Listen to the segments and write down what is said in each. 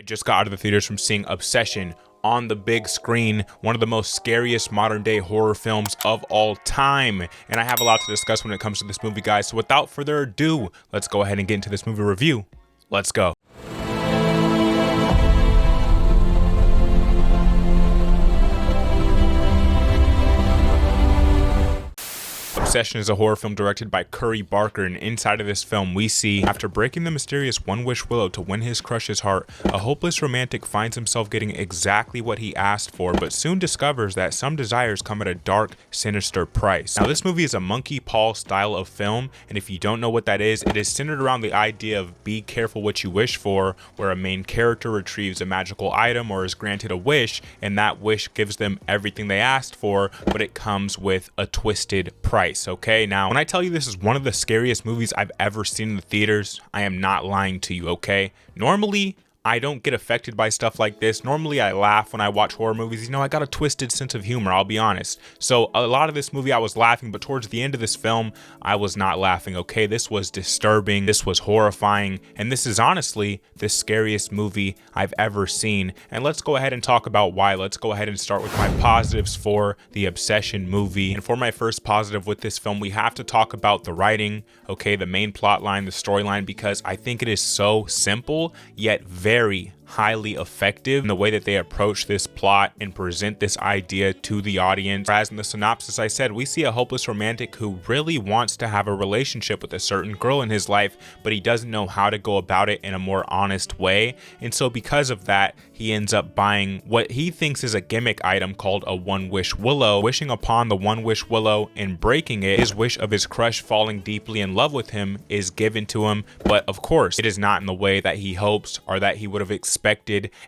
just got out of the theaters from seeing Obsession on the big screen, one of the most scariest modern day horror films of all time. And I have a lot to discuss when it comes to this movie, guys. So without further ado, let's go ahead and get into this movie review. Let's go. Obsession is a horror film directed by Curry Barker, and inside of this film we see, after breaking the mysterious one-wish Willow to win his crush's heart, a hopeless romantic finds himself getting exactly what he asked for, but soon discovers that some desires come at a dark, sinister price. Now this movie is a monkey paw style of film, and if you don't know what that is, it is centered around the idea of be careful what you wish for, where a main character retrieves a magical item or is granted a wish, and that wish gives them everything they asked for, but it comes with a twisted price. Okay, now when I tell you this is one of the scariest movies I've ever seen in the theaters, I am not lying to you. Okay, normally I don't get affected by stuff like this. Normally I laugh when I watch horror movies. You know, I got a twisted sense of humor, I'll be honest. So a lot of this movie I was laughing, but towards the end of this film I was not laughing. Okay, this was disturbing, this was horrifying, and this is honestly the scariest movie I've ever seen. And let's go ahead and talk about why. Let's go ahead and start with my positives for the Obsession movie. And for my first positive with this film, we have to talk about the writing, okay, the main plot line, the storyline, because I think it is so simple yet very highly effective in the way that they approach this plot and present this idea to the audience. As in the synopsis I said, we see a hopeless romantic who really wants to have a relationship with a certain girl in his life, but he doesn't know how to go about it in a more honest way. And so because of that, he ends up buying what he thinks is a gimmick item called a one-wish Willow. Wishing upon the one-wish Willow and breaking it, his wish of his crush falling deeply in love with him is given to him, but of course it is not in the way that he hopes or that he would have expected.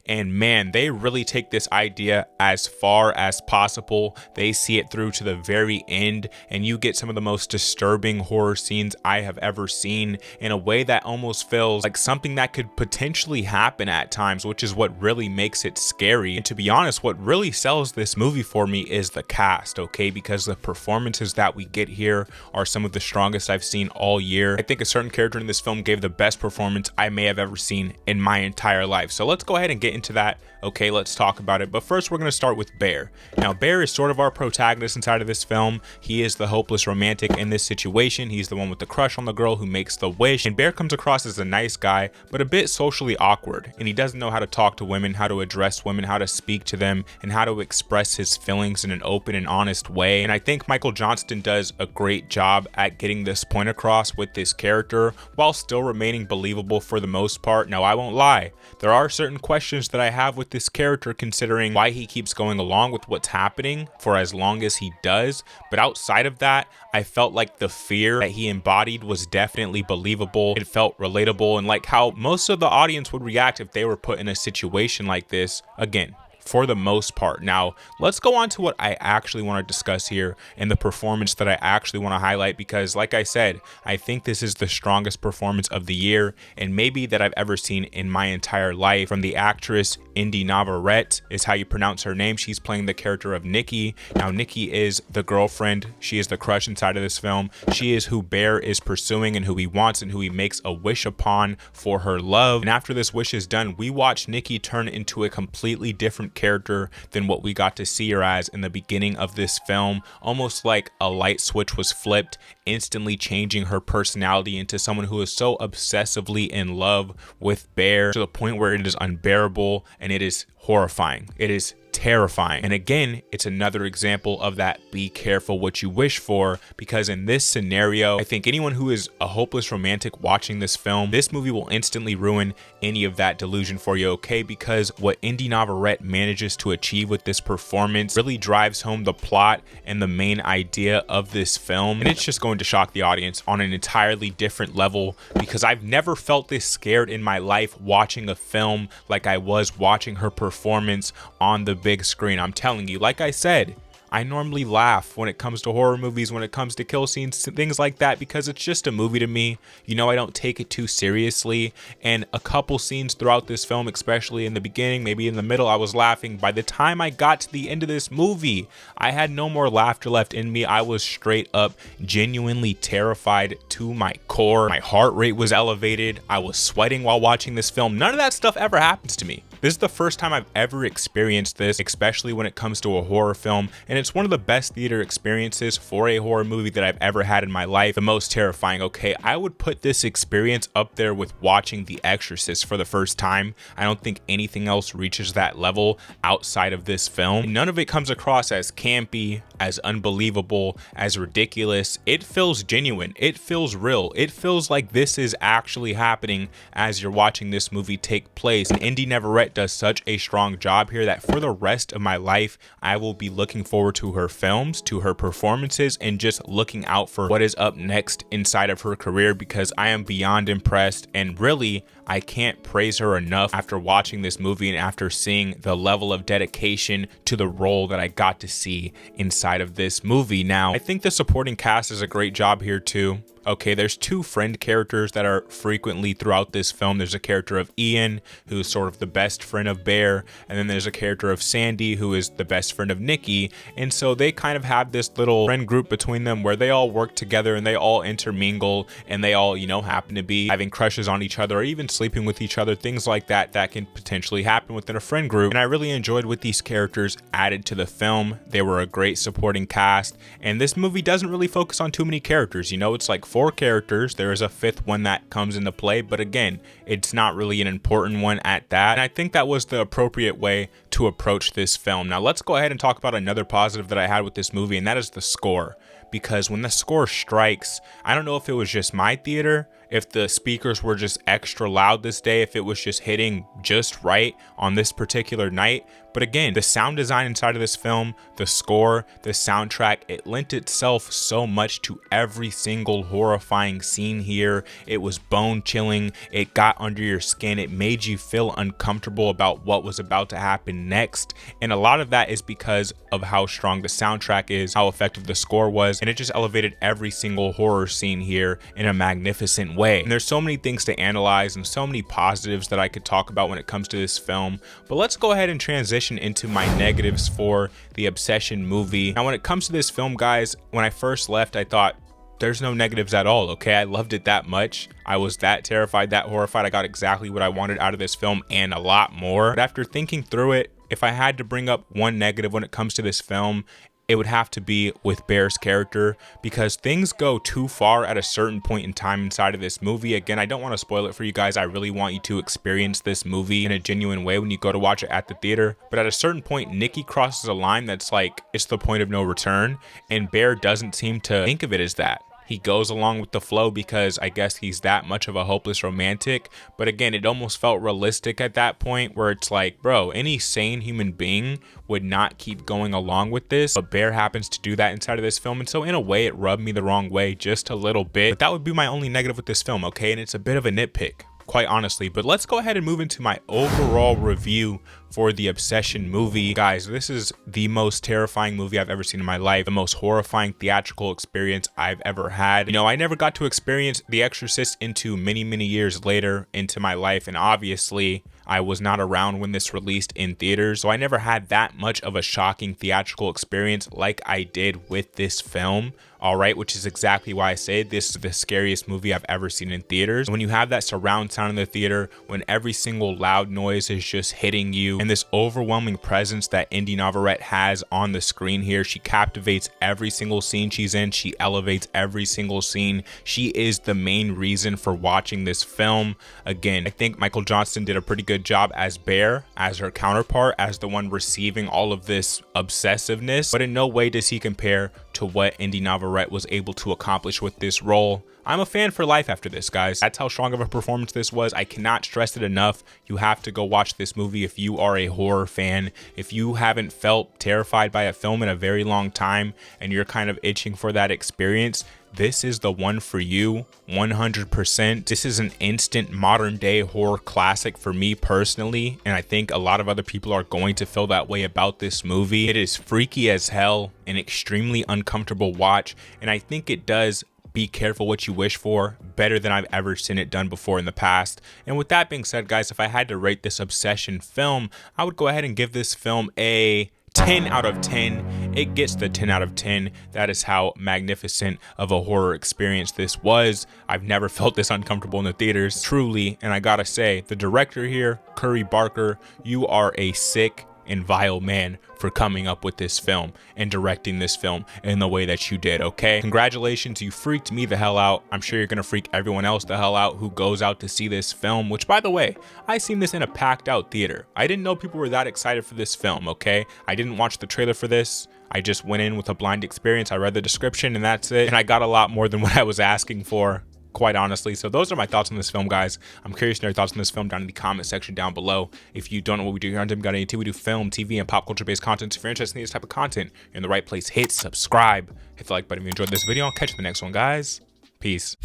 And man, they really take this idea as far as possible. They see it through to the very end, and you get some of the most disturbing horror scenes I have ever seen in a way that almost feels like something that could potentially happen at times, which is what really makes it scary. And to be honest, what really sells this movie for me is the cast, okay, because the performances that we get here are some of the strongest I've seen all year. I think a certain character in this film gave the best performance I may have ever seen in my entire life. So let's go ahead and get into that. Okay, let's talk about it. But first, we're going to start with Bear. Now, Bear is sort of our protagonist inside of this film. He is the hopeless romantic in this situation. He's the one with the crush on the girl who makes the wish. And Bear comes across as a nice guy, but a bit socially awkward. And he doesn't know how to talk to women, how to address women, how to speak to them, and how to express his feelings in an open and honest way. And I think Michael Johnston does a great job at getting this point across with this character while still remaining believable for the most part. Now, I won't lie, there are certain questions that I have with this character, considering why he keeps going along with what's happening for as long as he does. But outside of that, I felt like the fear that he embodied was definitely believable. It felt relatable, and like how most of the audience would react if they were put in a situation like this. Again, for the most part. Now, let's go on to what I actually want to discuss here and the performance that I actually want to highlight, because like I said, I think this is the strongest performance of the year and maybe that I've ever seen in my entire life. From the actress Inde Navarrette is how you pronounce her name. She's playing the character of Nikki. Now, Nikki is the girlfriend. She is the crush inside of this film. She is who Bear is pursuing and who he wants and who he makes a wish upon for her love. And after this wish is done, we watch Nikki turn into a completely different character than what we got to see her as in the beginning of this film. Almost like a light switch was flipped, instantly changing her personality into someone who is so obsessively in love with Bear to the point where it is unbearable and it is horrifying. It is terrifying. And again, it's another example of that be careful what you wish for, because in this scenario, I think anyone who is a hopeless romantic watching this film, this movie will instantly ruin any of that delusion for you, okay? Because what Inde Navarrette manages to achieve with this performance really drives home the plot and the main idea of this film, and it's just going to shock the audience on an entirely different level, because I've never felt this scared in my life watching a film like I was watching her performance on the big screen. I'm telling you, like I said, I normally laugh when it comes to horror movies, when it comes to kill scenes, things like that, because it's just a movie to me. You know, I don't take it too seriously. And a couple scenes throughout this film, especially in the beginning, maybe in the middle, I was laughing. By the time I got to the end of this movie, I had no more laughter left in me. I was straight up genuinely terrified to my core. My heart rate was elevated. I was sweating while watching this film. None of that stuff ever happens to me. This is the first time I've ever experienced this, especially when it comes to a horror film, and it's one of the best theater experiences for a horror movie that I've ever had in my life. The most terrifying, okay? I would put this experience up there with watching The Exorcist for the first time. I don't think anything else reaches that level outside of this film. And none of it comes across as campy, as unbelievable, as ridiculous. It feels genuine. It feels real. It feels like this is actually happening as you're watching this movie take place. And Inde Navarrette does such a strong job here that for the rest of my life, I will be looking forward to her films, to her performances, and just looking out for what is up next inside of her career, because I am beyond impressed, and really, I can't praise her enough after watching this movie and after seeing the level of dedication to the role that I got to see inside of this movie. Now, I think the supporting cast does a great job here too. Okay, there's two friend characters that are frequently throughout this film. There's a character of Ian, who's sort of the best friend of Bear, and then there's a character of Sandy, who is the best friend of Nikki. And so they kind of have this little friend group between them where they all work together and they all intermingle, and they all, you know, happen to be having crushes on each other or even sleeping with each other, things like that that can potentially happen within a friend group. And I really enjoyed what these characters added to the film. They were a great supporting cast, and this movie doesn't really focus on too many characters. You know, it's like 4 characters. There is a 5th one that comes into play, but again, it's not really an important one at that. And I think that was the appropriate way to approach this film. Now let's go ahead and talk about another positive that I had with this movie, and that is the score. Because when the score strikes, I don't know if it was just my theater, if the speakers were just extra loud this day, if it was just hitting just right on this particular night. But again, the sound design inside of this film, the score, the soundtrack, it lent itself so much to every single horrifying scene here. It was bone chilling. It got under your skin. It made you feel uncomfortable about what was about to happen next. And a lot of that is because of how strong the soundtrack is, how effective the score was, and it just elevated every single horror scene here in a magnificent way. And there's so many things to analyze and so many positives that I could talk about when it comes to this film. But let's go ahead and transition into my negatives for the Obsession movie. Now, when it comes to this film, guys, when I first left, I thought there's no negatives at all. Okay, I loved it that much. I was that terrified, that horrified. I got exactly what I wanted out of this film and a lot more. But after thinking through it, if I had to bring up one negative when it comes to this film, it would have to be with Bear's character, because things go too far at a certain point in time inside of this movie. Again, I don't want to spoil it for you guys. I really want you to experience this movie in a genuine way when you go to watch it at the theater. But at a certain point, Nikki crosses a line that's like, it's the point of no return, and Bear doesn't seem to think of it as that. He goes along with the flow because I guess he's that much of a hopeless romantic. But again, it almost felt realistic at that point where it's like, bro, any sane human being would not keep going along with this. But Bear happens to do that inside of this film. And so in a way, it rubbed me the wrong way just a little bit. But that would be my only negative with this film, okay? And it's a bit of a nitpick, quite honestly. But let's go ahead and move into my overall review for the Obsession movie. Guys, this is the most terrifying movie I've ever seen in my life, the most horrifying theatrical experience I've ever had. You know, I never got to experience The Exorcist into many years later into my life, and obviously I was not around when this released in theaters, so I never had that much of a shocking theatrical experience like I did with this film. All right, which is exactly why I say this is the scariest movie I've ever seen in theaters. When you have that surround sound in the theater, when every single loud noise is just hitting you, and this overwhelming presence that Inde Navarrette has on the screen here, she captivates every single scene she's in. She elevates every single scene. She is the main reason for watching this film. Again, I think Michael Johnston did a pretty good job as Bear, as her counterpart, as the one receiving all of this obsessiveness, but in no way does he compare to what Inde Navarrette was able to accomplish with this role. I'm a fan for life after this, guys. That's how strong of a performance this was. I cannot stress it enough. You have to go watch this movie if you are a horror fan. If you haven't felt terrified by a film in a very long time and you're kind of itching for that experience, this is the one for you, 100%. This is an instant modern day horror classic for me personally, and I think a lot of other people are going to feel that way about this movie. It is freaky as hell, an extremely uncomfortable watch, and I think it does be careful what you wish for better than I've ever seen it done before in the past. And with that being said, guys, if I had to rate this Obsession film, I would go ahead and give this film a 10 out of 10. It gets the 10 out of 10. That is how magnificent of a horror experience this was. I've never felt this uncomfortable in the theaters, truly. And I gotta say, the director here, Curry Barker, you are a sick and vile man for coming up with this film and directing this film in the way that you did, okay? Congratulations, you freaked me the hell out. I'm sure you're gonna freak everyone else the hell out who goes out to see this film, which, by the way, I seen this in a packed out theater. I didn't know people were that excited for this film, okay? I didn't watch the trailer for this. I just went in with a blind experience. I read the description and that's it. And I got a lot more than what I was asking for, quite honestly. So those are my thoughts on this film, guys. I'm curious to know your thoughts on this film down in the comment section down below. If you don't know what we do here on Inde, got any we do film, TV, and pop culture based content. So if you're interested in this type of content, you're in the right place. Hit subscribe, hit the like button if you enjoyed this video. I'll catch you in the next one, guys. Peace.